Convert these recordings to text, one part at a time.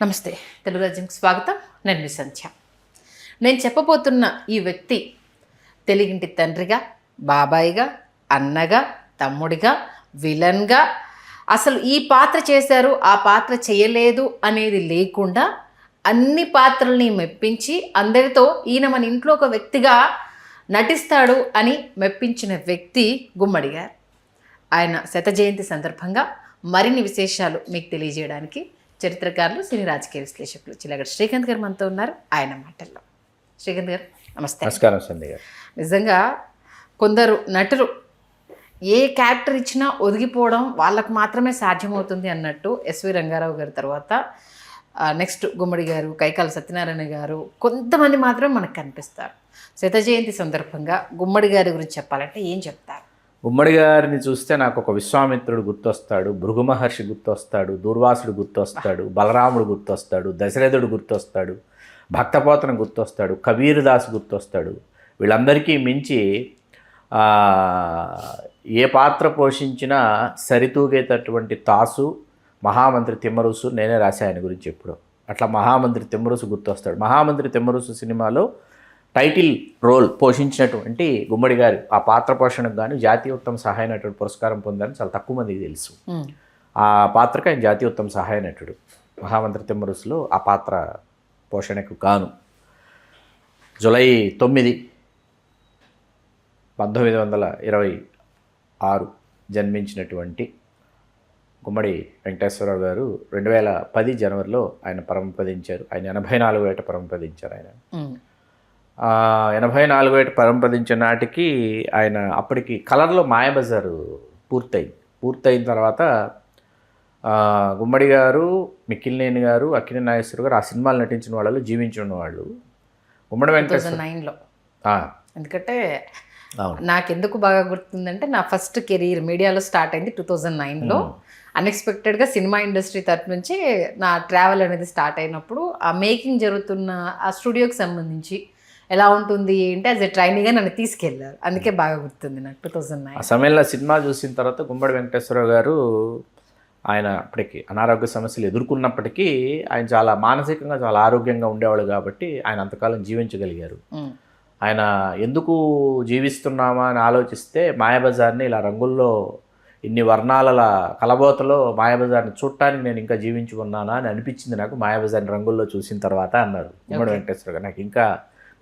నమస్తే, తెలుగు రాజ్యంకి స్వాగతం. నేను మీ సంధ్య. నేను చెప్పబోతున్న ఈ వ్యక్తి తెలుగింటి తండ్రిగా, బాబాయిగా, అన్నగా, తమ్ముడిగా, విలన్గా, అసలు ఈ పాత్ర చేశారు, ఆ పాత్ర చేయలేదు అనేది లేకుండా అన్ని పాత్రల్ని మెప్పించి అందరితో ఈయన మన ఇంట్లో ఒక వ్యక్తిగా నటిస్తాడు అని మెప్పించిన వ్యక్తి గుమ్మడి గారు. ఆయన శత జయంతి సందర్భంగా మరిన్ని విశేషాలు మీకు తెలియజేయడానికి చరిత్రకారులు, సినీ రాజకీయ విశ్లేషకులు చిలగడ శ్రీకాంత్ గారు మనతో ఉన్నారు. ఆయన మాటల్లో. శ్రీకాంత్ గారు నమస్తే. నమస్కారం సంధ్య గారు. నిజంగా కొందరు నటులు ఏ క్యారెక్టర్ ఇచ్చినా ఒదిగిపోవడం వాళ్ళకు మాత్రమే సాధ్యమవుతుంది అన్నట్టు ఎస్వి రంగారావు గారి తర్వాత నెక్స్ట్ గుమ్మడి గారు, కైకాల సత్యనారాయణ గారు, కొంతమంది మాత్రమే మనకు కనిపిస్తారు. శత జయంతి సందర్భంగా గుమ్మడి గారి గురించి చెప్పాలంటే ఏం చెప్తారు? గుమ్మడి గారిని చూస్తే నాకు ఒక విశ్వామిత్రుడు గుర్తొస్తాడు, భృగు మహర్షి గుర్తొస్తాడు, దూర్వాసుడు గుర్తొస్తాడు, బలరాముడు గుర్తొస్తాడు, దశరథుడు గుర్తొస్తాడు, భక్తపోతన గుర్తొస్తాడు, కబీర్దాస్ గుర్తొస్తాడు. వీళ్ళందరికీ మించి ఏ పాత్ర పోషించినా సరితూగేటటువంటి తాసు మహామంత్రి తిమ్మరుసు నేనే రాశా ఆయన గురించి ఎప్పుడు. అట్లా మహామంత్రి తిమ్మరుసు గుర్తొస్తాడు. మహామంత్రి తిమ్మరుసు సినిమాలో టైటిల్ రోల్ పోషించినటువంటి గుమ్మడి గారు ఆ పాత్ర పోషణకు గాను జాతీయ ఉత్తమ సహాయ నటుడు పురస్కారం పొందారని చాలా తక్కువ మందికి తెలుసు. ఆ పాత్రకు ఆయన జాతీయ ఉత్తమ సహాయ నటుడు. మహామంత్రి తిమ్మరుసులో ఆ పాత్ర పోషణకు గాను జూలై 9, 1926 జన్మించినటువంటి గుమ్మడి వెంకటేశ్వరరావు గారు 2010 జనవరిలో ఆయన పరమపదించారు. ఆయన 84 ఏట పరమపదించారు. ఆయన 84 ఏట పరమపదించిన నాటికి ఆయన అప్పటికి కలర్లో మాయాబజారు పూర్తయిన తర్వాత గుమ్మడి గారు, మిక్కిలినేని గారు, అక్కినేని నాగేశ్వర గారు ఆ సినిమాలు నటించిన వాళ్ళు జీవించిన వాళ్ళు. గుమ్మడి వెంకటేశ్వర 2009లో. ఎందుకంటే నాకెందుకు బాగా గుర్తుందంటే నా ఫస్ట్ కెరీర్ మీడియాలో స్టార్ట్ అయింది 2009లో. అన్ఎక్స్పెక్టెడ్గా సినిమా ఇండస్ట్రీ తరఫు నుంచి నా ట్రావెల్ అనేది స్టార్ట్ అయినప్పుడు ఆ మేకింగ్ జరుగుతున్న ఆ స్టూడియోకి సంబంధించి ఎలా ఉంటుంది ఏంటి యాజ్ ఎ ట్రైనీగా నన్ను తీసుకెళ్ళారు. అందుకే బాగా గుర్తుంది నాకు 2009. ఆ సమయంలో సినిమా చూసిన తర్వాత గుమ్మడి వెంకటేశ్వరరావు గారు ఆయన అప్పటికి అనారోగ్య సమస్యలు ఎదుర్కొన్నప్పటికీ ఆయన చాలా మానసికంగా చాలా ఆరోగ్యంగా ఉండేవాళ్ళు కాబట్టి ఆయన అంతకాలం జీవించగలిగారు. ఆయన ఎందుకు జీవిస్తున్నామా అని ఆలోచిస్తే మాయాబజార్ని ఇలా రంగుల్లో ఇన్ని వర్ణాల కలబోతలో మాయాబజార్ని చూడటానికి నేను ఇంకా జీవించి ఉన్నానా అని అనిపించింది నాకు మాయాబజార్ని రంగుల్లో చూసిన తర్వాత అన్నారు గుమ్మడి వెంకటేశ్వర గారు. నాకు ఇంకా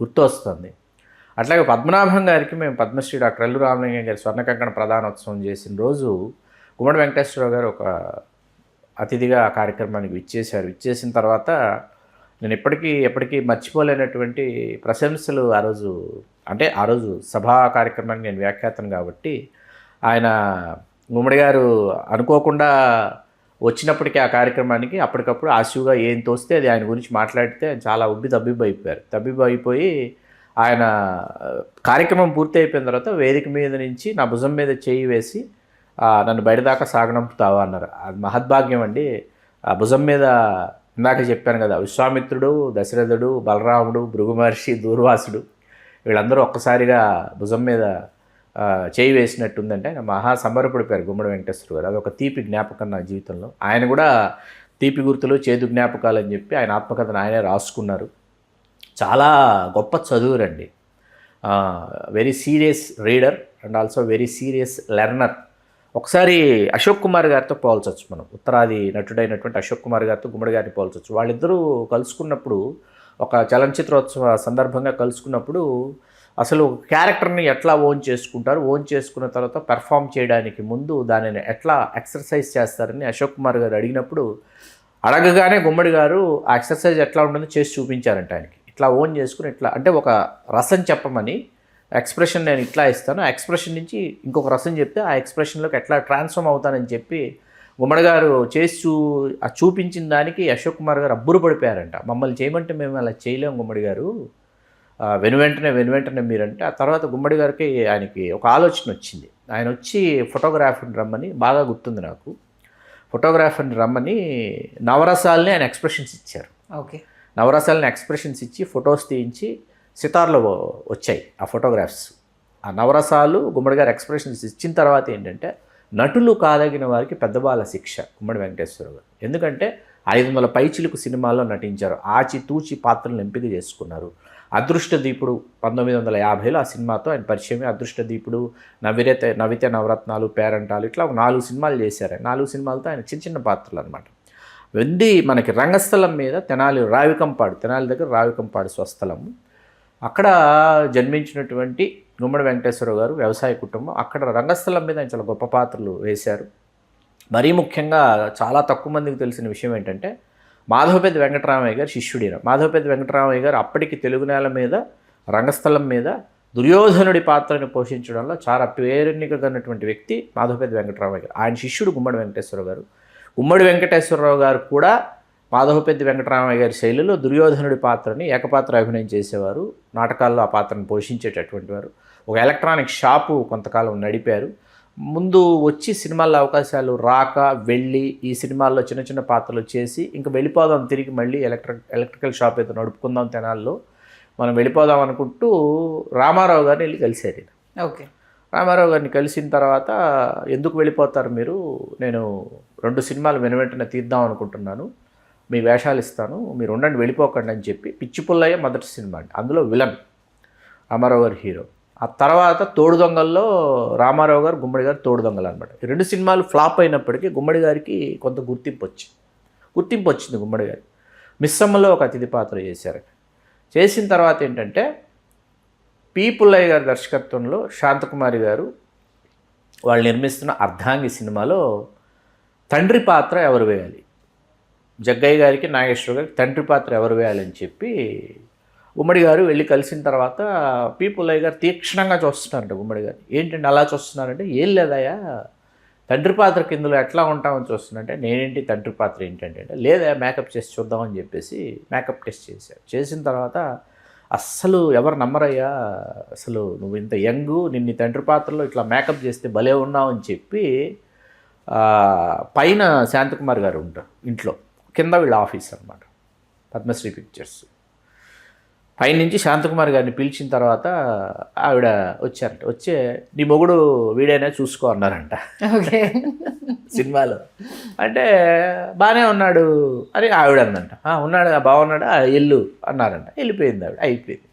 గుర్తు వస్తుంది. అట్లాగే పద్మనాభం గారికి మేము పద్మశ్రీ డాక్టర్ ఎల్లు రామలింగం గారి స్వర్ణ కంకణ ప్రధానోత్సవం చేసిన రోజు గుమ్మడి వెంకటేశ్వరరావు గారు ఒక అతిథిగా ఆ కార్యక్రమానికి విచ్చేసిన తర్వాత నేను ఎప్పటికీ మర్చిపోలేనటువంటి ప్రశంసలు ఆ రోజు సభా కార్యక్రమానికి నేను వ్యాఖ్యాతను కాబట్టి ఆయన గుమ్మడి గారు అనుకోకుండా వచ్చినప్పటికీ ఆ కార్యక్రమానికి అప్పటికప్పుడు ఆశువుగా ఏం తోస్తే అది ఆయన గురించి మాట్లాడితే చాలా తబ్బిబ్బైపోయి ఆయన కార్యక్రమం పూర్తి అయిపోయిన తర్వాత వేదిక మీద నుంచి నా భుజం మీద చేయి వేసి నన్ను బయటదాకా సాగనంపుతావా అన్నారు. అది మహద్భాగ్యం అండి. ఆ భుజం మీద ఇందాక చెప్పాను కదా, విశ్వామిత్రుడు, దశరథుడు, బలరాముడు, భృగు మహర్షి, దూర్వాసుడు వీళ్ళందరూ ఒక్కసారిగా భుజం మీద చేయి వేసినట్టుందంటే ఆయన మహా సంబరపడిపోయారు గుమ్మడి వెంకటేశ్వర గారు. అదొక తీపి జ్ఞాపకం నా జీవితంలో. ఆయన కూడా తీపి గుర్తులు, చేదు జ్ఞాపకాలు అని చెప్పి ఆయన ఆత్మకథను ఆయనే రాసుకున్నారు. చాలా గొప్ప చదువురండి. Very serious reader and also very serious learner. ఒకసారి అశోక్ కుమార్ గారితో పోల్చొచ్చు మనం. ఉత్తరాది నటుడైనటువంటి అశోక్ కుమార్ గారితో గుమ్మడి గారిని పోల్చొచ్చు. వాళ్ళిద్దరూ కలుసుకున్నప్పుడు ఒక చలనచిత్రోత్సవ సందర్భంగా కలుసుకున్నప్పుడు అసలు క్యారెక్టర్ని ఎట్లా ఓన్ చేసుకున్న తర్వాత పెర్ఫామ్ చేయడానికి ముందు దానిని ఎట్లా ఎక్సర్సైజ్ చేస్తారని అశోక్ కుమార్ గారు అడగగానే గుమ్మడి గారు ఆ ఎక్సర్సైజ్ ఎట్లా ఉంటుందో చేసి చూపించారంట ఆయనకి. ఇట్లా ఓన్ చేసుకుని ఇట్లా అంటే ఒక రసం చెప్పమని ఎక్స్ప్రెషన్ నేను ఇట్లా ఇస్తాను, ఆ ఎక్స్ప్రెషన్ నుంచి ఇంకొక రసం చెప్తే ఆ ఎక్స్ప్రెషన్లోకి ఎట్లా ట్రాన్స్ఫార్మ్ అవుతానని చెప్పి గుమ్మడి గారు చూపించిన దానికి అశోక్ కుమార్ గారు అబ్బురు పడిపోయారంట. మమ్మల్ని చేయమంటే మేము అలా చేయలేము గుమ్మడి గారు, వెనువెంటనే మీరంటే. ఆ తర్వాత గుమ్మడి గారికి ఆయనకి ఒక ఆలోచన వచ్చింది. ఆయన వచ్చి ఫోటోగ్రాఫర్ని రమ్మని, బాగా గుర్తుంది నాకు, ఫోటోగ్రాఫర్ని రమ్మని నవరసాలని ఆయన ఎక్స్ప్రెషన్స్ ఇచ్చారు. నవరసాలని ఎక్స్ప్రెషన్స్ ఇచ్చి ఫొటోస్ తీయించి సితార్లో వచ్చాయి ఆ ఫోటోగ్రాఫ్స్. ఆ నవరసాలు గుమ్మడి గారు ఎక్స్ప్రెషన్స్ ఇచ్చిన తర్వాత ఏంటంటే నటులు కాదగిన వారికి పెద్దబాల శిక్ష గుమ్మడి వెంకటేశ్వర గారు. ఎందుకంటే 500 పైచిలుకు సినిమాల్లో నటించారు. ఆచితూచి పాత్రలను ఎంపిక చేసుకున్నారు. అదృష్టదీపుడు 1950లో ఆ సినిమాతో ఆయన పరిచయమే. అదృష్టదీపుడు, నవితే నవరత్నాలు, పేరంటాలు ఇట్లా ఒక 4 సినిమాలు చేశారు. 4 సినిమాలతో ఆయన చిన్న చిన్న పాత్రలు అనమాట. మనకి రంగస్థలం మీద తెనాలి దగ్గర రావికంపాడు స్వస్థలము. అక్కడ జన్మించినటువంటి గుమ్మడి వెంకటేశ్వరరావు గారు వ్యవసాయ కుటుంబం. అక్కడ రంగస్థలం మీద ఆయన చాలా గొప్ప పాత్రలు వేశారు. మరీ ముఖ్యంగా చాలా తక్కువ మందికి తెలిసిన విషయం ఏంటంటే మాధవపెద్ది వెంకటరామయ్య గారు శిష్యుడిన. మాధవపెద్ది వెంకటరామయ్య గారు అప్పటికి తెలుగు నేల మీద రంగస్థలం మీద దుర్యోధనుడి పాత్రను పోషించడంలో చాలా పేరెన్నికగన్నటువంటి వ్యక్తి మాధవపెద్ది వెంకటరామయ్య గారు. ఆయన శిష్యుడు గుమ్మడి వెంకటేశ్వరరావు గారు. గుమ్మడి వెంకటేశ్వరరావు గారు కూడా మాధవపెద్ది వెంకటరామయ్య గారి శైలిలో దుర్యోధనుడి పాత్రని ఏకపాత్ర అభినయం చేసేవారు. నాటకాల్లో ఆ పాత్రను పోషించేటటువంటి వారు. ఒక ఎలక్ట్రానిక్ షాపు కొంతకాలం నడిపారు. ముందు వచ్చి సినిమాల్లో అవకాశాలు రాక వెళ్ళి ఈ సినిమాల్లో చిన్న చిన్న పాత్రలు చేసి ఇంకా వెళ్ళిపోదాం, తిరిగి మళ్ళీ ఎలక్ట్రికల్ షాప్ ఏదో నడుపుకుందాం తెనాల్లో మనం వెళ్ళిపోదాం అనుకుంటూ రామారావు గారిని వెళ్ళి కలిశారు. ఓకే. రామారావు గారిని కలిసిన తర్వాత ఎందుకు వెళ్ళిపోతారు మీరు, నేను 2 సినిమాలు వెనువెంటనే తీద్దాం అనుకుంటున్నాను, మీ వేషాలు ఇస్తాను, మీరు ఉండండి వెళ్ళిపోకండి అని చెప్పి పిచ్చి పుల్లయ్య మొదటి సినిమా అండి. అందులో విలన్ రామారావు గారు హీరో. ఆ తర్వాత తోడు దొంగల్లో రామారావు గారు గుమ్మడి గారు తోడు దొంగలు అనమాట. 2 సినిమాలు ఫ్లాప్ అయినప్పటికీ గుమ్మడి గారికి కొంత గుర్తింపు వచ్చింది గుమ్మడి గారు. మిస్సమ్మలో ఒక అతిథి పాత్ర చేశారు. చేసిన తర్వాత ఏంటంటే పి పుల్లయ్య గారి దర్శకత్వంలో శాంతకుమారి గారు వాళ్ళు నిర్మిస్తున్న అర్ధాంగి సినిమాలో తండ్రి పాత్ర ఎవరు వేయాలి, జగ్గయ్య గారికి నాగేశ్వర గారికి తండ్రి పాత్ర ఎవరు వేయాలని చెప్పి గుమ్మడి గారు వెళ్ళి కలిసిన తర్వాత పి పుల్లయ్య గారు తీక్షణంగా చూస్తున్నారంట గుమ్మడి గారు. ఏంటంటే అలా చూస్తున్నారంటే, ఏం లేదయ్యా తండ్రి పాత్ర కిందలో ఎట్లా ఉంటామని చూస్తున్నారంటే, నేనేంటి తండ్రి పాత్ర ఏంటంటే, లేదా మేకప్ చేసి చూద్దామని చెప్పేసి మేకప్ టెస్ట్ చేశారు. చేసిన తర్వాత అస్సలు ఎవరు నమ్మరయ్యా, అసలు నువ్వు ఇంత యంగు, నిన్ను తండ్రి పాత్రలో ఇట్లా మేకప్ చేస్తే భలే ఉన్నావు అని చెప్పి పైన శాంతకుమార్ గారు ఉంటారు ఇంట్లో, కింద వీళ్ళ ఆఫీస్ అనమాట పద్మశ్రీ పిక్చర్స్. పైనుంచి శాంతకుమార్ గారిని పిలిచిన తర్వాత ఆవిడ వచ్చారంట. వచ్చే నీ మొగుడు వీడైనా చూసుకో అన్నారంట. ఓకే. సినిమాలో అంటే బాగానే ఉన్నాడు అని ఆవిడ అందంట. ఉన్నాడు, బాగున్నాడా, ఎల్లు అన్నారంట. వెళ్ళిపోయింది ఆవిడ. అయిపోయింది.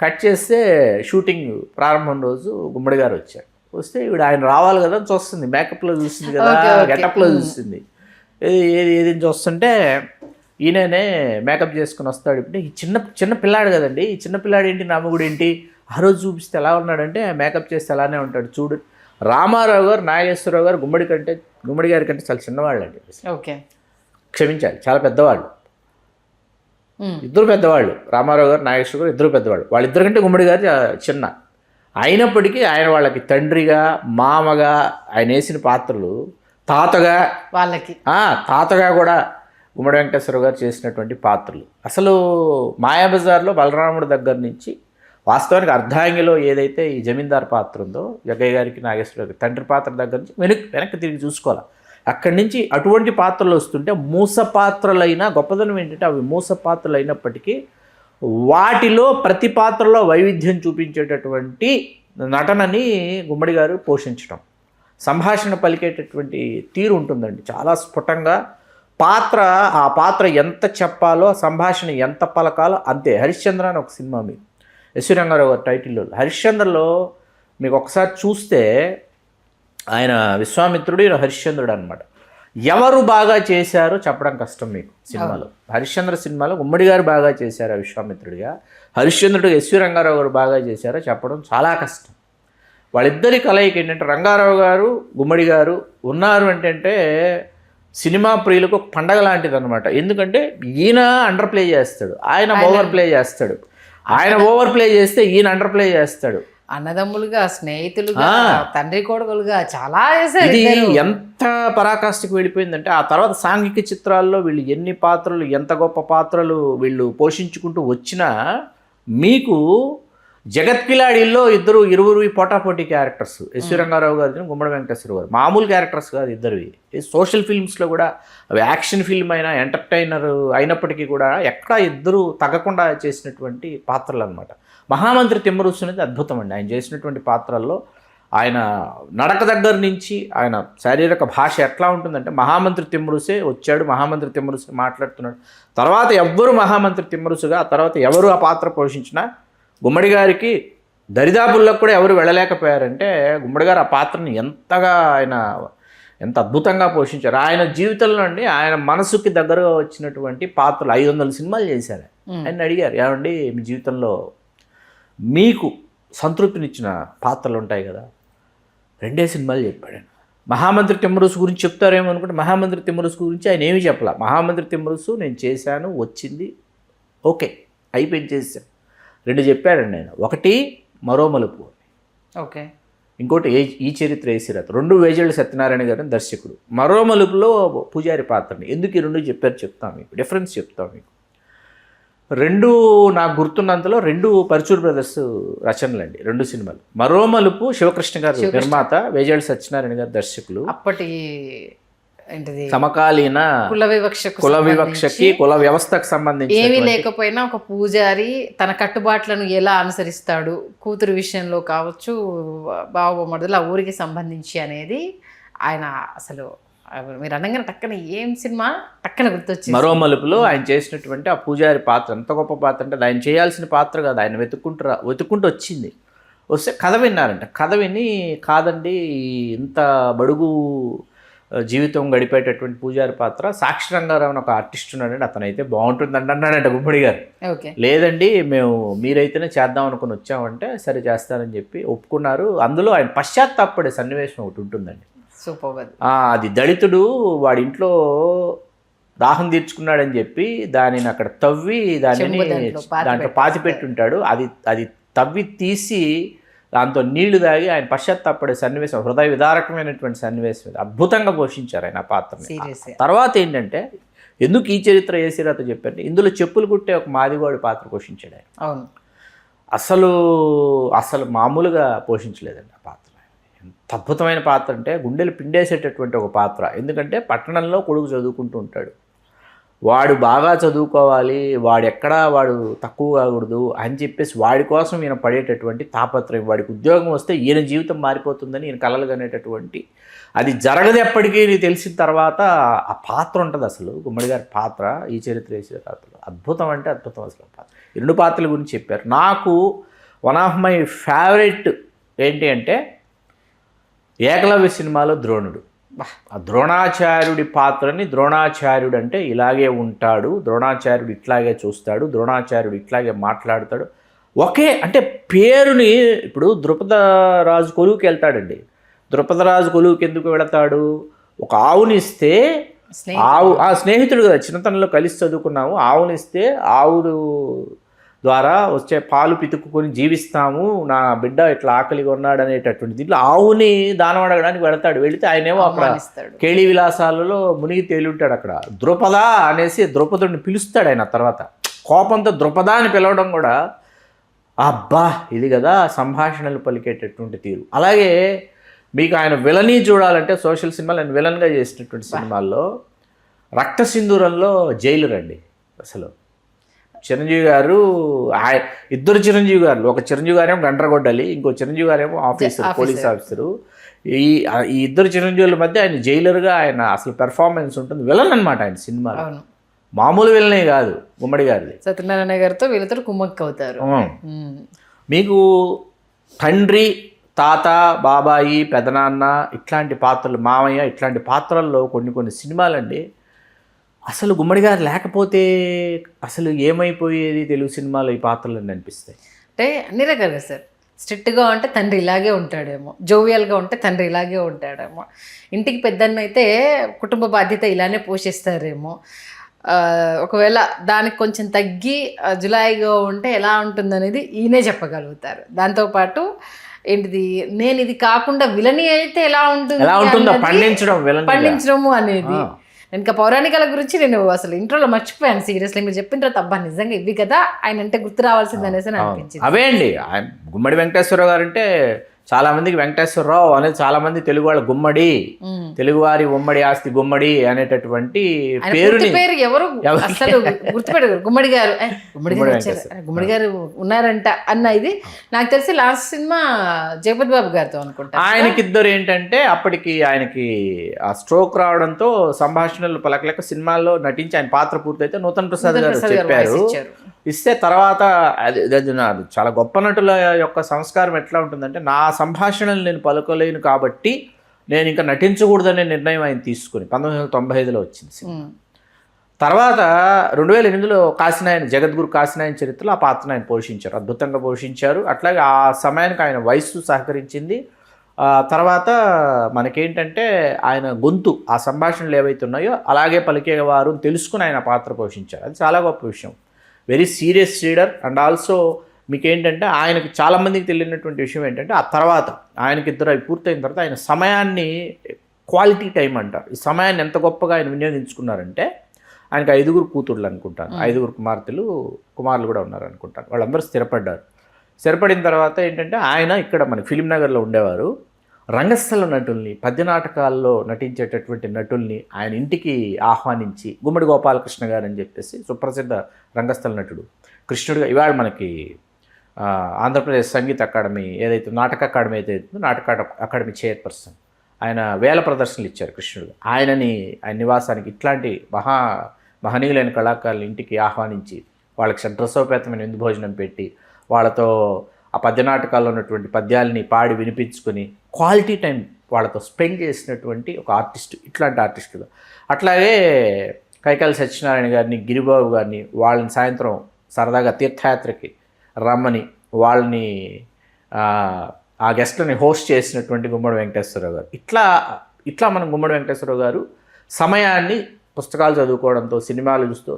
కట్ చేస్తే షూటింగ్ ప్రారంభం రోజు గుమ్మడి గారు వచ్చారు. వస్తే ఈవిడ ఆయన రావాలి కదా అని చూస్తుంది, మేకప్లో చూస్తుంది కదా, గెటప్లో చూస్తుంది. ఏది చూస్తుంటే ఈయననే మేకప్ చేసుకుని వస్తాడు. ఇప్పుడు ఈ చిన్న పిల్లాడు కదండి, ఈ చిన్న పిల్లాడు ఏంటి నా మొగుడు ఏంటి, ఆ రోజు చూపిస్తే ఎలా ఉన్నాడంటే మేకప్ చేస్తే అలానే ఉంటాడు చూడు. రామారావు గారు నాగేశ్వరరావు గారు గుమ్మడి గారి కంటే చాలా చిన్నవాళ్ళు అండి. ఓకే, క్షమించాలి, చాలా పెద్దవాళ్ళు, ఇద్దరు పెద్దవాళ్ళు. రామారావు గారు నాగేశ్వరరావు గారు ఇద్దరు పెద్దవాళ్ళు. వాళ్ళిద్దరి కంటే గుమ్మడి గారు చిన్న. అయినప్పటికీ ఆయన వాళ్ళకి తండ్రిగా, మామగా ఆయన వేసిన పాత్రలు, తాతగా వాళ్ళకి తాతగా కూడా గుమ్మడి వెంకటేశ్వర గారు చేసినటువంటి పాత్రలు. అసలు మాయాబజార్లో బలరాముడి దగ్గర నుంచి వాస్తవానికి అర్ధాంగిలో ఏదైతే ఈ జమీందార్ పాత్ర ఉందో జగ్గయ్య గారికి నాగేశ్వర గారికి తండ్రి పాత్ర దగ్గర నుంచి వెనక్కి తిరిగి చూసుకోవాలి. అక్కడి నుంచి అటువంటి పాత్రలు వస్తుంటే మూస పాత్రలైనా గొప్పదనం ఏంటంటే అవి మూస పాత్రలు అయినప్పటికీ వాటిలో ప్రతి పాత్రలో వైవిధ్యం చూపించేటటువంటి నటనని గుమ్మడి గారు పోషించడం, సంభాషణ పలికేటటువంటి తీరు ఉంటుందండి చాలా స్ఫుటంగా. ఆ పాత్ర ఎంత చెప్పాలో, సంభాషణ ఎంత పలకాలో అంతే. హరిశ్చంద్ర అని ఒక సినిమా మీకు ఎస్వి రంగారావు గారు టైటిల్లో. హరిశ్చంద్రలో మీకు ఒకసారి చూస్తే ఆయన విశ్వామిత్రుడు, హరిశ్చంద్రుడు అనమాట. ఎవరు బాగా చేశారో చెప్పడం కష్టం మీకు సినిమాలో. హరిశ్చంద్ర సినిమాలో గుమ్మడి గారు బాగా చేశారా విశ్వామిత్రుడిగా, హరిశ్చంద్రుడు ఎస్వి రంగారావు గారు బాగా చేశారో చెప్పడం చాలా కష్టం. వాళ్ళిద్దరి కలయిక ఏంటంటే రంగారావు గారు గుమ్మడి గారు ఉన్నారు అంటే సినిమా ప్రియులకు ఒక పండగ లాంటిది అనమాట. ఎందుకంటే ఈయన అండర్ ప్లే చేస్తాడు, ఆయన ఓవర్ ప్లే చేస్తాడు, ఆయన ఓవర్ ప్లే చేస్తే ఈయన అండర్ ప్లే చేస్తాడు. అన్నదమ్ములుగా, స్నేహితులుగా, తండ్రి కొడుకులుగా చాలా చేశారు. ఇది ఎంత పరాకాష్ఠకు వెళ్ళిపోయిందంటే ఆ తర్వాత సాంఘిక చిత్రాల్లో వీళ్ళు ఎన్ని పాత్రలు, ఎంత గొప్ప పాత్రలు వీళ్ళు పోషించుకుంటూ వచ్చినా మీకు జగత్ కిలాడిల్లో ఇరువురు పోటాపోటీ క్యారెక్టర్స్. ఎస్వి రంగారావు గారు, గుమ్మడి వెంకటేశ్వర గారు మామూలు క్యారెక్టర్స్ కాదు ఇద్దరివి. సోషల్ ఫిల్మ్స్లో కూడా అవి యాక్షన్ ఫిల్మ్ అయినా ఎంటర్టైనర్ అయినప్పటికీ కూడా ఎక్కడా ఇద్దరు తగ్గకుండా చేసినటువంటి పాత్రలు అనమాట. మహామంత్రి తిమ్మరుసు అనేది అద్భుతం అండి. ఆయన చేసినటువంటి పాత్రల్లో ఆయన నడక దగ్గర నుంచి ఆయన శారీరక భాష ఎట్లా ఉంటుందంటే మహామంత్రి తిమ్మరుసే వచ్చాడు, మహామంత్రి తిమ్మరుసే మాట్లాడుతున్నాడు. తర్వాత ఎవ్వరు మహామంత్రి తిమ్మరుసుగా ఆ తర్వాత ఎవరు ఆ పాత్ర పోషించినా గుమ్మడి గారికి దరిదాపుల్లో కూడా ఎవరు వెళ్ళలేకపోయారంటే గుమ్మడి గారు ఆ పాత్రని ఎంతగా ఆయన ఎంత అద్భుతంగా పోషించారు. ఆయన జీవితంలో అండి ఆయన మనసుకి దగ్గరగా వచ్చినటువంటి పాత్రలు 500 సినిమాలు చేశారు. ఆయన అడిగారు, ఏమండి మీ జీవితంలో మీకు సంతృప్తినిచ్చిన పాత్రలు ఉంటాయి కదా, 2 సినిమాలు చెప్పాడు. మహామంత్రి తిమ్మరుసు గురించి చెప్తారేమో అనుకుంటే మహామంత్రి తిమ్మరుసు గురించి ఆయన ఏమీ చెప్పాల. మహామంత్రి తిమ్మరుసు నేను చేశాను, వచ్చింది, ఓకే అయిపోయింది, చేశాను. 2 చెప్పాడండి ఆయన. ఒకటి మరో మలుపు, ఓకే, ఇంకోటి ఈ చరిత్ర ఏసిరాత. 2 వేజేళ్ళ సత్యనారాయణ గారిని దర్శకుడు. మరో మలుపులో పూజారి పాత్రని. ఎందుకు ఈ 2 చెప్పారు చెప్తాను మీకు, డిఫరెన్స్ చెప్తాను మీకు. 2 నాకు గుర్తున్నంతలో 2 పరచూర్ బ్రదర్స్ రచనలండి, 2 సినిమాలు. మరో మలుపు శివకృష్ణ గారు నిర్మాత, వేజేళ్ళ సత్యనారాయణ గారు దర్శకులు. అప్పటి ఏంటిది సమకాలీన కుల వివక్షకి కుల వ్యవస్థకు సంబంధించి ఏమీ లేకపోయినా ఒక పూజారి తన కట్టుబాట్లను ఎలా అనుసరిస్తాడు, కూతురు విషయంలో కావచ్చు, బావమరుదులు ఆ ఊరికి సంబంధించి అనేది ఆయన అసలు మీరు అనగానే టక్కన ఏం సినిమా టక్కన గుర్తొచ్చింది. మరో మలుపులో ఆయన చేసినటువంటి ఆ పూజారి పాత్ర ఎంత గొప్ప పాత్ర అంటే ఆయన చేయాల్సిన పాత్ర కాదు, ఆయన వెతుక్కుంటూ వచ్చింది. వస్తే కథ విన్నారంట. కథ విని కాదండి ఇంత బడుగు జీవితం గడిపేటటువంటి పూజారి పాత్ర సాక్షి రంగారావు అని ఒక ఆర్టిస్ట్ ఉన్నాడండి, అతనైతే బాగుంటుందండి అన్నాడంట గుమ్మడి గారు. లేదండి మేము మీరైతేనే చేద్దాం అనుకుని వచ్చామంటే సరే చేస్తానని చెప్పి ఒప్పుకున్నారు. అందులో ఆయన పశ్చాత్తాపడే సన్నివేశం ఒకటి ఉంటుందండి. అది దళితుడు వాడి ఇంట్లో దాహం తీర్చుకున్నాడని చెప్పి దానిని అక్కడ తవ్వి దానిని దాంట్లో పాతిపెట్టి ఉంటాడు. అది తవ్వి తీసి దాంతో నీళ్లు తాగి ఆయన పశ్చాత్తాపడే సన్నివేశం, హృదయ విదారకమైనటువంటి సన్నివేశం, అద్భుతంగా పోషించారు ఆయన ఆ పాత్రని. తర్వాత ఏంటంటే ఎందుకు ఈ చరిత్ర ఏసిరాతో చెప్పండి, ఇందులో చెప్పులు కుట్టే ఒక మాదిగోడి పాత్ర పోషించాడు ఆయన. అవును, అసలు మామూలుగా పోషించలేదండి ఆ పాత్ర. ఎంత అద్భుతమైన పాత్ర అంటే గుండెలు పిండేసేటటువంటి ఒక పాత్ర. ఎందుకంటే పట్టణంలో కొడుకు చదువుకుంటూ ఉంటాడు, వాడు బాగా చదువుకోవాలి, వాడు తక్కువ కాకూడదు అని చెప్పేసి వాడి కోసం ఈయన పడేటటువంటి తాపత్రయం, వాడికి ఉద్యోగం వస్తే ఈయన జీవితం మారిపోతుందని ఈయన కలలు కనేటటువంటి, అది జరగదు ఎప్పటికీ తెలిసిన తర్వాత ఆ పాత్ర ఉంటుంది. అసలు గుమ్మడి గారి పాత్ర ఈ చరిత్ర వేసే పాత్రలో అద్భుతం అంటే అద్భుతం. అసలు పాత్ర 2 పాత్రల గురించి చెప్పారు. నాకు వన్ ఆఫ్ మై ఫేవరెట్ ఏంటి అంటే ఏకలవ్య సినిమాలో ద్రోణుడు. ఆ ద్రోణాచార్యుడి పాత్రని, ద్రోణాచార్యుడు అంటే ఇలాగే ఉంటాడు, ద్రోణాచార్యుడు ఇట్లాగే చూస్తాడు, ద్రోణాచార్యుడు ఇట్లాగే మాట్లాడతాడు, ఒకే అంటే పేరుని. ఇప్పుడు ద్రుపదరాజు కొలువుకి వెళ్తాడండి, ద్రుపదరాజు కొలువుకి ఎందుకు వెళతాడు, ఒక ఆవునిస్తే ఆవు స్నేహితుడు కదా, చిన్నతనంలో కలిసి చదువుకున్నాము, ఆవునిస్తే ఆవు ద్వారా వచ్చే పాలు పితుక్కుని జీవిస్తాము, నా బిడ్డ ఇట్లా ఆకలిగా ఉన్నాడు అనేటటువంటి దీంట్లో ఆవుని దానం అడగడానికి వెళతాడు. వెళితే ఆయనేమో అక్కడ కేళీ విలాసాలలో మునిగి తేలింటాడు. అక్కడ ద్రుపద అనేసి ద్రౌపదుడిని పిలుస్తాడు ఆయన. తర్వాత కోపంతో ద్రుపద అని పిలవడం కూడా అబ్బా ఇది కదా సంభాషణలు పలికేటటువంటి తీరు. అలాగే మీకు ఆయన విలనీ చూడాలంటే సోషల్ సినిమాలు ఆయన విలన్గా చేసినటువంటి సినిమాల్లో రక్త సింధూరంలో జైలర్ అండి. అసలు చిరంజీవి గారు, ఇద్దరు చిరంజీవి గారు, ఒక చిరంజీవి గారేమో గండ్రగొడ్డలి, ఇంకో చిరంజీవి గారేమో పోలీస్ ఆఫీసరు. ఈ ఇద్దరు చిరంజీవుల మధ్య ఆయన జైలర్గా ఆయన అసలు పెర్ఫార్మెన్స్ ఉంటుంది. విలన్ అనమాట ఆయన సినిమాలో, మామూలు విలనే కాదు. గుమ్మడి గారిది సత్యనారాయణ గారితో వీళ్ళతో కుమ్మక్క అవుతారు. మీకు తండ్రి, తాత, బాబాయి, పెదనాన్న ఇట్లాంటి పాత్రలు, మామయ్య ఇట్లాంటి పాత్రల్లో కొన్ని సినిమాలండి అసలు గుమ్మడి గారు లేకపోతే అసలు ఏమైపోయేది తెలుగు సినిమాలో ఈ పాత్రలు అనిపిస్తాయి. అంటే అన్ని రకాలుగా సార్, స్ట్రిక్ట్గా ఉంటే తండ్రి ఇలాగే ఉంటాడేమో, జోవియల్గా ఉంటే తండ్రి ఇలాగే ఉంటాడేమో, ఇంటికి పెద్దన్న అయితే కుటుంబ బాధ్యత ఇలానే పోషిస్తారేమో, ఒకవేళ దానికి కొంచెం తగ్గి జులాయిగా ఉంటే ఎలా ఉంటుందనేది ఈయనే చెప్పగలుగుతారు. దాంతోపాటు ఏంటిది నేను ఇది కాకుండా విలని అయితే ఎలా ఉంటుంది పండించడము అనేది. ఇంకా పౌరాణికాల గురించి నేను అసలు ఇంట్రోలో మర్చిపోయాను సీరియస్లీ. మీరు చెప్పిన తర్వాత అబ్బా నిజంగా ఇవి కదా ఆయన అంటే గుర్తు రావాల్సింది అనేసి అనిపించింది. అవే అండి, గుమ్మడి వెంకటేశ్వరరావు గారు అంటే చాలా మందికి వెంకటేశ్వరరావు అనేది చాలా మంది తెలుగు వాళ్ళ గుమ్మడి, తెలుగువారి ఉమ్మడి ఆస్తి గుమ్మడి అనేటటువంటి పేరుని పేరు ఎవరు అసలు గుర్తుపెట్టరు. గుమ్మడి గారు గుమ్మడి గారు ఉన్నారంట అన్న ఇది నాకు తెలిసి లాస్ట్ సినిమా జగపతి బాబు గారితో అనుకుంటా. ఆయనకిద్దరు ఏంటంటే అప్పటికి ఆయనకి ఆ స్ట్రోక్ రావడంతో సంభాషణలు పలకలేక సినిమాల్లో నటించి ఆయన పాత్ర పూర్తయితే నూతన్ ప్రసాద్ గారు చెప్పారు. ఇస్తే తర్వాత అది చాలా గొప్ప నటుల యొక్క సంస్కారం ఎట్లా ఉంటుందంటే, నా సంభాషణలు నేను పలుకోలేను కాబట్టి నేను ఇంకా నటించకూడదనే నిర్ణయం ఆయన తీసుకుని 1995లో వచ్చింది సినిమా. తర్వాత 2008లో కాశీనాయన, జగద్గురు కాశీనాయన చరిత్రలో ఆ పాత్రను ఆయన పోషించారు, అద్భుతంగా పోషించారు. అట్లాగే ఆ సమయానికి ఆయన వయస్సు సహకరించింది. తర్వాత మనకేంటంటే ఆయన గొంతు, ఆ సంభాషణలు ఏవైతే ఉన్నాయో అలాగే పలికేవారు తెలుసుకుని ఆయన పాత్ర పోషించారు. అది చాలా గొప్ప విషయం. Very serious reader. And also మీకేంటంటే ఆయనకి చాలామందికి తెలియనటువంటి విషయం ఏంటంటే, ఆ తర్వాత ఆయనకి ఇద్దరు అవి పూర్తయిన తర్వాత ఆయన సమయాన్ని క్వాలిటీ టైం అంటారు. ఈ సమయాన్ని ఎంత గొప్పగా ఆయన వినియోగించుకున్నారంటే, ఆయనకి 5 కూతుళ్ళు అనుకుంటాను, 5 కుమారులు కూడా ఉన్నారు అనుకుంటాను. వాళ్ళందరూ స్థిరపడ్డారు. స్థిరపడిన తర్వాత ఏంటంటే ఆయన ఇక్కడ మన ఫిలిం నగర్లో ఉండేవారు. రంగస్థల నటుల్ని, పద్య నాటకాల్లో నటించేటటువంటి నటుల్ని ఆయన ఇంటికి ఆహ్వానించి, గుమ్మడి గోపాలకృష్ణ గారు అని చెప్పేసి సుప్రసిద్ధ రంగస్థల నటుడు, కృష్ణుడిగా ఇవాళ మనకి ఆంధ్రప్రదేశ్ సంగీత అకాడమీ ఏదైతే నాటక అకాడమీ అయితే నాటక అకాడమీ చైర్పర్సన్, ఆయన వేల ప్రదర్శనలు ఇచ్చారు కృష్ణుడు. ఆయన నివాసానికి ఇట్లాంటి మహనీయులైన కళాకారులు ఇంటికి ఆహ్వానించి వాళ్ళకి షడ్రసోపేతమైన విందు భోజనం పెట్టి వాళ్ళతో ఆ పద్య నాటకాల్లో ఉన్నటువంటి పద్యాలని పాడి వినిపించుకొని క్వాలిటీ టైం వాళ్ళతో స్పెండ్ చేసినటువంటి ఒక ఆర్టిస్ట్, ఇట్లాంటి ఆర్టిస్టులు. అట్లాగే కైకాల సత్యనారాయణ గారిని, గిరిబాబు గారిని వాళ్ళని సాయంత్రం సరదాగా తీర్థయాత్రకి రమ్మని వాళ్ళని ఆ గెస్ట్లని హోస్ట్ చేసినటువంటి గుమ్మడి వెంకటేశ్వరరావు గారు. ఇట్లా మనం గుమ్మడి వెంకటేశ్వరరావు గారు సమయాన్ని పుస్తకాలు చదువుకోవడంతో, సినిమాలు చూస్తూ,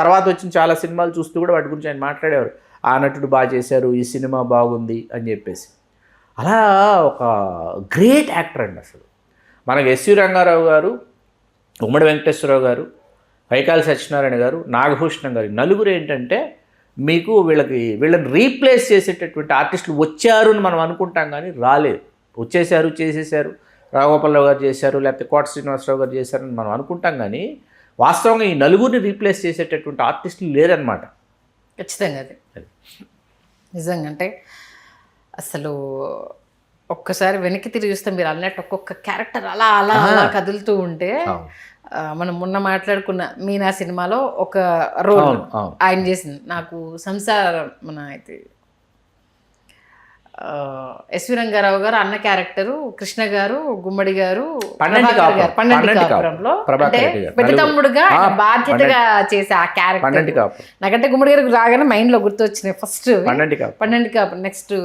తర్వాత వచ్చిన చాలా సినిమాలు చూస్తూ కూడా వాటి గురించి ఆయన మాట్లాడేవారు. ఆ నటుడు బాగా చేశారు, ఈ సినిమా బాగుంది అని చెప్పేసి. అలా ఒక గ్రేట్ యాక్టర్ అండి అసలు. మనకు ఎస్వి రంగారావు గారు, ఉమ్మడి వెంకటేశ్వరరావు గారు, కైకాల సత్యనారాయణ గారు, నాగభూషణం గారు, నలుగురు ఏంటంటే మీకు వీళ్ళని రీప్లేస్ చేసేటటువంటి ఆర్టిస్టులు వచ్చారు అని మనం అనుకుంటాం, కానీ రాలేదు. వచ్చేసారు, చేసేసారు, రాఘగోపాలరావు గారు చేశారు, లేకపోతే కోట శ్రీనివాసరావు గారు చేశారని మనం అనుకుంటాం, కానీ వాస్తవంగా ఈ నలుగురిని రీప్లేస్ చేసేటటువంటి ఆర్టిస్టులు లేరనమాట. ఖచ్చితంగా అది నిజంగా. అంటే అసలు ఒక్కసారి వెనక్కి తిరిగి చూస్తే మీరు అన్నట్టు ఒక్కొక్క క్యారెక్టర్ అలా అలా అలా కదులుతూ ఉంటే, మనం మొన్న మాట్లాడుకున్న మీనా సినిమాలో ఒక రోల్ ఆయన చేసింది. నాకు సంసారం మన అయితే ఎస్వి రంగారావు గారు అన్న క్యారెక్టరు, కృష్ణ గారు, గుమ్మడి గారు, పన్నెండు కాపురంలో అంటే పెద్ద తమ్ముడుగా బాధ్యతగా చేసే ఆ క్యారెక్టర్ నాకంటే గుమ్మడి గారికి రాగానే మైండ్ లో గుర్తొచ్చినాయి ఫస్ట్ పన్నెండు కాపురం. నెక్స్ట్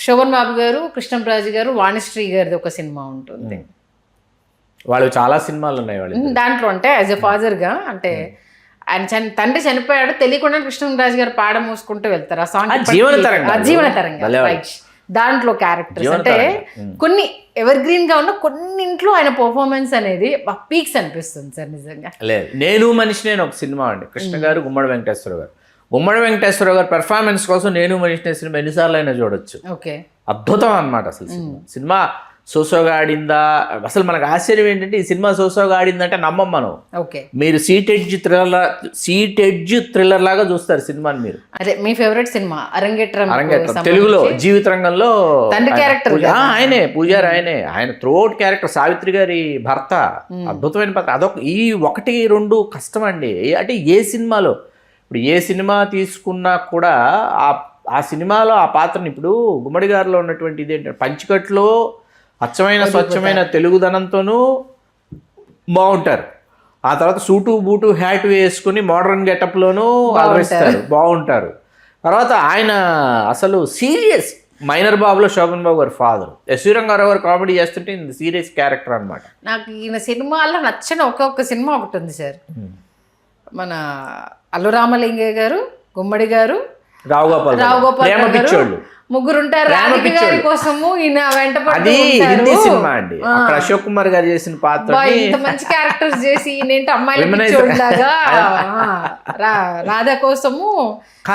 శోభన్ బాబు గారు, కృష్ణంరాజు గారు, వాణిశ్రీ గారిది ఒక సినిమా ఉంటుంది. వాళ్ళు చాలా సినిమాలు ఉన్నాయి వాళ్ళు దాంట్లో. అంటే యాజ్ ఎ ఫాదర్ గా, అంటే ఆయన తండ్రి చనిపోయాడు, తెలియకుండా కృష్ణరాజు గారు పాడ మూసుకుంటూ వెళ్తారు. ఆ సాంగ్ జీవనతరంగా దాంట్లో క్యారెక్టర్స్ అంటే కొన్ని ఎవర్ గ్రీన్ గా ఉన్న కొన్నింట్లో ఆయన పర్ఫార్మెన్స్ అనేది పీక్స్ అనిపిస్తుంది సార్ నిజంగా. లేదు, నేను మనిషి నేను ఒక సినిమా అండి, కృష్ణ గారు, గుమ్మడి వెంకటేశ్వరరావు గారు. గుమ్మడి వెంకటేశ్వరరావు గారు పెర్ఫార్మెన్స్ కోసం నేను మనిషి సినిమా ఎన్నిసార్లు అయినా చూడొచ్చు. ఓకే, అద్భుతం అన్నమాట అసలు. సినిమా సోసోగా ఆడిందా, అసలు మనకు ఆశ్చర్యం ఏంటంటే ఈ సినిమా సోసోగా ఆడిందంటే నమ్మం మనం. మీరు సీట్ ఎడ్జ్ థ్రిల్లర్ లాగా చూస్తారు సినిమాని మీరు. అదే మీ ఫేవరెట్ సినిమా అరంగేట్రం తెలుగులో జీవిత రంగంలో తండ్రి క్యారెక్టర్ ఆయనే, పూజారి ఆయనే. ఆయన త్రూఅవుట్ క్యారెక్టర్, సావిత్రి గారి భర్త, అద్భుతమైన పాత్ర. అదొక ఈ 1-2 కష్టం అండి. అంటే ఏ సినిమాలో, ఇప్పుడు ఏ సినిమా తీసుకున్నా కూడా ఆ సినిమాలో ఆ పాత్రని, ఇప్పుడు గుమ్మడి గారిలో ఉన్నటువంటి ఇదేంటంటే పంచికట్లో అచ్చమైన స్వచ్ఛమైన తెలుగుదనంతోనూ బాగుంటారు. ఆ తర్వాత సూటు బూటు హ్యాట్ వేసుకుని మోడర్న్ గెటప్లోనూ అలరిస్తారు, బాగుంటారు. తర్వాత ఆయన అసలు సీరియస్, మైనర్ బాబులో శోభన్ బాబు గారు ఫాదర్, ఎస్వి రంగారావు గారు కామెడీ చేస్తుంటే సీరియస్ క్యారెక్టర్ అనమాట. నాకు ఈయన సినిమాలో నచ్చిన ఒక్కొక్క సినిమా ఒకటి ఉంది సార్. మన అల్లు రామలింగయ్య గారు, గుమ్మడి గారు, రావుగోపాల్ గారు ముగ్గురుంటారు, రాధిక గారి కోసము ఈయన వెంట అది హిందీ సినిమా అండి. అక్కడ అశోక్ కుమార్ గారు చేసిన పాత్ర ఇంత మంచి క్యారెక్టర్స్ చేసి ఈయనేంటి అమ్మాయిలాగా రాధా కోసము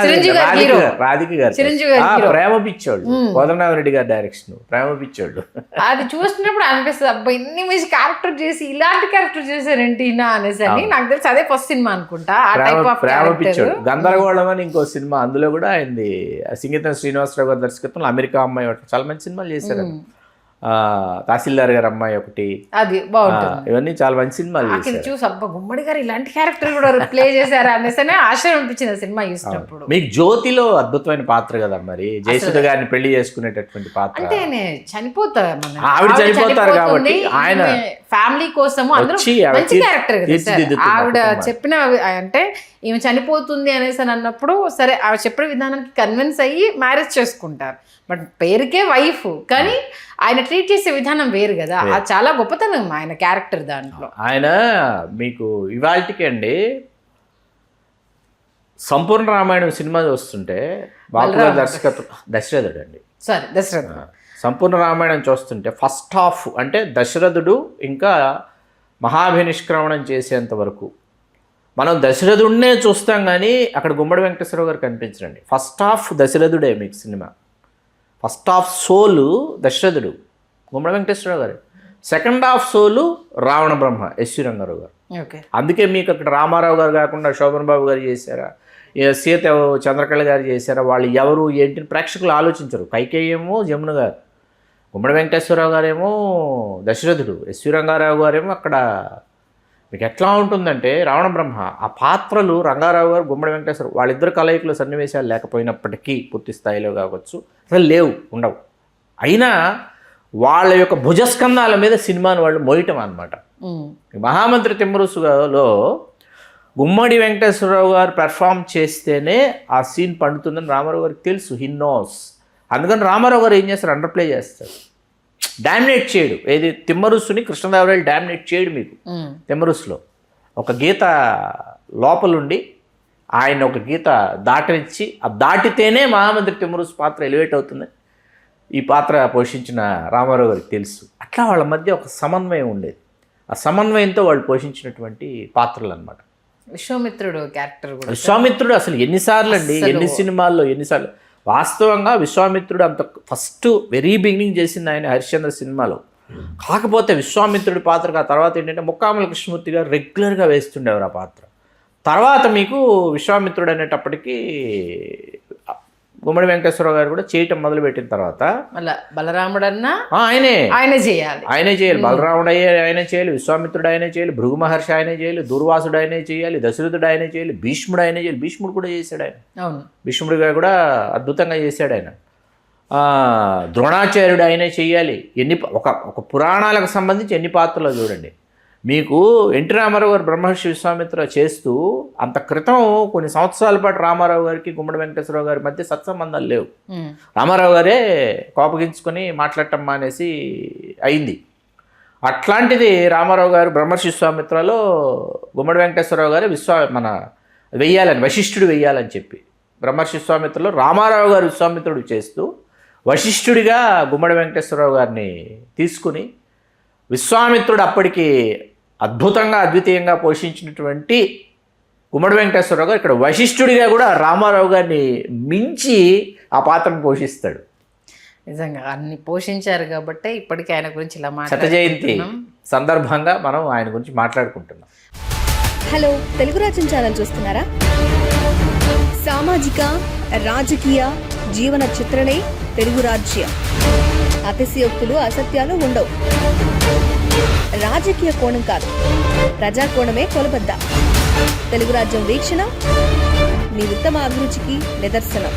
చిరంజీవి గారు హీరో, రాధిక గారు చిరంజీవి గారు ప్రేమ పిచ్చోళ్ళు, కోదండరామిరెడ్డి గారి డైరెక్షన్ ప్రేమ పిచ్చోళ్ళు. అది చూసినప్పుడు అనిపిస్తుంది అబ్బా ఇన్ని మంచి క్యారెక్టర్ చేసి ఇలాంటి క్యారెక్టర్ చేశారేంటి అనేసి అని. నాకు తెలిసి అదే ఫస్ట్ సినిమా అనుకుంటా ఆ టైప్ ఆఫ్ ప్రేమ పిచ్చోళ్ళు. గందరగోళం అని ఇంకో సినిమా, అందులో కూడా ఆయనది సింగీతం శ్రీనివాసరావు గారి దర్శకత్వంలో అమెరికా అమ్మాయి ఒకటి, చాలా మంచి సినిమాలు చేశారు. తహసీల్దార్ గారి అమ్మాయి ఒకటి, అది బాగుంటుంది. ఇవన్నీ చాలా మంచి సినిమాలు చేశారు. చూసి అబ్బా గుమ్మడి గారు ఇలాంటి క్యారెక్టర్ కూడా ప్లే చేశారా అనేసి ఆశ్చర్యం అనిపించింది ఆ సినిమా చూసినప్పుడు. మీకు జ్యోతిలో అద్భుతమైన పాత్ర కదా మరి, జయసుధ గారిని పెళ్లి చేసుకునేటటువంటి పాత్ర. అంటే చనిపోతారు, ఆవిడ చనిపోతారు కాబట్టి ఆయన ఫ్యామిలీ కోసం మంచి క్యారెక్టర్ కదా ఆవిడ చెప్పిన, అంటే ఈమె చనిపోతుంది అనేసి అని అన్నప్పుడు సరే ఆవిడ చెప్పిన విధానానికి కన్విన్స్ అయ్యి మ్యారేజ్ చేసుకుంటారు. బట్ పేరుకే వైఫ్, కానీ ఆయన ట్రీట్ చేసే విధానం వేరు కదా, అది చాలా గొప్పతనం ఆయన క్యారెక్టర్ దాంట్లో. ఆయన మీకు ఇవాళకి అండి సంపూర్ణ రామాయణం సినిమా చూస్తుంటే బాబు గారి దర్శకత్వం, దశరథుడు అండి, సారీ దశరథుడు, సంపూర్ణ రామాయణం చూస్తుంటే ఫస్ట్ హాఫ్ అంటే దశరథుడు ఇంకా మహాభినిష్క్రమణం చేసేంత వరకు మనం దశరథుడినే చూస్తాం, కానీ అక్కడ గుమ్మడి వెంకటేశ్వరరావు గారు కనిపించరండి. ఫస్ట్ హాఫ్ దశరథుడే మీకు సినిమా, ఫస్ట్ హాఫ్ సోలు దశరథుడు గుమ్మడి వెంకటేశ్వరరావు గారు, సెకండ్ హాఫ్ సోలు రావణ బ్రహ్మ ఎస్వి రంగారావు గారు. అందుకే మీకు అక్కడ రామారావు గారు కాకుండా శోభన్ బాబు గారు చేశారా, సీత చంద్రకళ గారు చేశారా, వాళ్ళు ఎవరు ఏంటి ప్రేక్షకులు ఆలోచించరు. కైకేయేమో జమున గారు, గుమ్మడి వెంకటేశ్వరరావు గారేమో దశరథుడు, ఎస్వి రంగారావు గారేమో అక్కడ. మీకు ఎట్లా ఉంటుందంటే రావణ బ్రహ్మ ఆ పాత్రలు రంగారావు గారు గుమ్మడి వెంకటేశ్వర వాళ్ళిద్దరు కలయికలో సన్నివేశాలు లేకపోయినప్పటికీ పూర్తి స్థాయిలో కావచ్చు, అసలు లేవు, ఉండవు. అయినా వాళ్ళ యొక్క భుజస్కంధాల మీద సినిమాను వాళ్ళు మోయటం అన్నమాట. మహామంత్రి తిమ్మరుసులో గుమ్మడి వెంకటేశ్వరరావు గారు పెర్ఫామ్ చేస్తేనే ఆ సీన్ పండుతుందని రామారావు గారికి తెలుసు, హీ నోస్. అందుకని రామారావు గారు ఏం చేస్తారు, అండర్ ప్లే చేస్తారు, డామినేట్ చేయడు. ఏది తిమ్మరుసుని కృష్ణదేవరాయలు డామినేట్ చేయడు. మీకు తిమ్మరుసులో ఒక గీత లోపలుండి ఆయన ఒక గీత దాటనిచ్చి ఆ దాటితేనే మహామంత్రి తిమ్మరుసు పాత్ర ఎలివేట్ అవుతుంది, ఈ పాత్ర పోషించిన రామారావు గారికి తెలుసు. అట్లా వాళ్ళ మధ్య ఒక సమన్వయం ఉండేది, ఆ సమన్వయంతో వాళ్ళు పోషించినటువంటి పాత్రలు అనమాట. విశ్వామిత్రుడు క్యారెక్టర్, విశ్వామిత్రుడు అసలు ఎన్నిసార్లు అండి, ఎన్ని సినిమాల్లో ఎన్నిసార్లు. వాస్తవంగా విశ్వామిత్రుడు అంత ఫస్ట్ వెరీ బిగినింగ్ చేసింది ఆయన హరిశ్చంద్ర సినిమాలో. కాకపోతే విశ్వామిత్రుడి పాత్రకు ఆ తర్వాత ఏంటంటే ముక్కామల కృష్ణమూర్తి గారు రెగ్యులర్గా వేస్తుండేవారు ఆ పాత్ర. తర్వాత మీకు విశ్వామిత్రుడు అనేటప్పటికీ గుమ్మడి వెంకటేశ్వరరావు గారు కూడా చేయటం మొదలుపెట్టిన తర్వాత బలరాముడు అన్న ఆయనే చేయాలి, బలరాముడు ఆయనే చేయాలి, విశ్వామిత్రుడు ఆయనే చేయాలి, భృగు మహర్షి ఆయనే చేయాలి, దుర్వాసుడు ఆయనే చేయాలి, దశరథుడు ఆయనే చేయాలి, భీష్ముడు ఆయనే చేయాలి. భీష్ముడు కూడా చేశాడు ఆయన, భీష్ముడు గారు కూడా అద్భుతంగా చేశాడు ఆయన. ద్రోణాచార్యుడు ఆయనే చేయాలి. ఒక పురాణాలకు సంబంధించి ఎన్ని పాత్రలు చూడండి. మీకు ఎన్టీ రామారావు గారు బ్రహ్మర్షి విశ్వామిత్ర చేస్తూ అంత క్రితం కొన్ని సంవత్సరాల పాటు రామారావు గారికి గుమ్మడి వెంకటేశ్వరరావు గారి మధ్య సత్సంబంధాలు లేవు. రామారావు గారే కోపగించుకొని మాట్లాడటం మానేసి అయింది. అట్లాంటిది రామారావు గారు బ్రహ్మర్షి విశ్వామిత్రలో గుమ్మడి వెంకటేశ్వరరావు గారు వశిష్ఠుడు వెయ్యాలని చెప్పి బ్రహ్మర్షి విశ్వామిత్రలో రామారావు గారు విశ్వామిత్రుడు చేస్తూ వశిష్ఠుడిగా గుమ్మడి వెంకటేశ్వరరావు గారిని తీసుకుని విశ్వామిత్రుడు అప్పటికి అద్భుతంగా అద్వితీయంగా పోషించినటువంటి గుమ్మడి వెంకటేశ్వరరావు గారు ఇక్కడ వశిష్ఠుడిగా కూడా రామారావు గారిని మించి ఆ పాత్రను పోషిస్తాడు. నిజంగా అన్ని పోషించారు కాబట్టి ఇప్పటికీ ఆయన గురించి ఇలా శత జయంతి సందర్భంగా మనం ఆయన గురించి మాట్లాడుకుంటున్నాం. హలో, తెలుగు రాజ్యం ఛానల్ చూస్తున్నారా? సామాజిక రాజకీయ జీవన చిత్రణే తెలుగు రాజ్యం. అతిశయోక్తులు అసత్యాలు ఉండవు. రాజకీయ కోణం కాదు, ప్రజా కోణమే కొలబద్ద. తెలుగు రాజ్యం వీక్షణ మీ ఉత్తమ అభిరుచికి నిదర్శనం.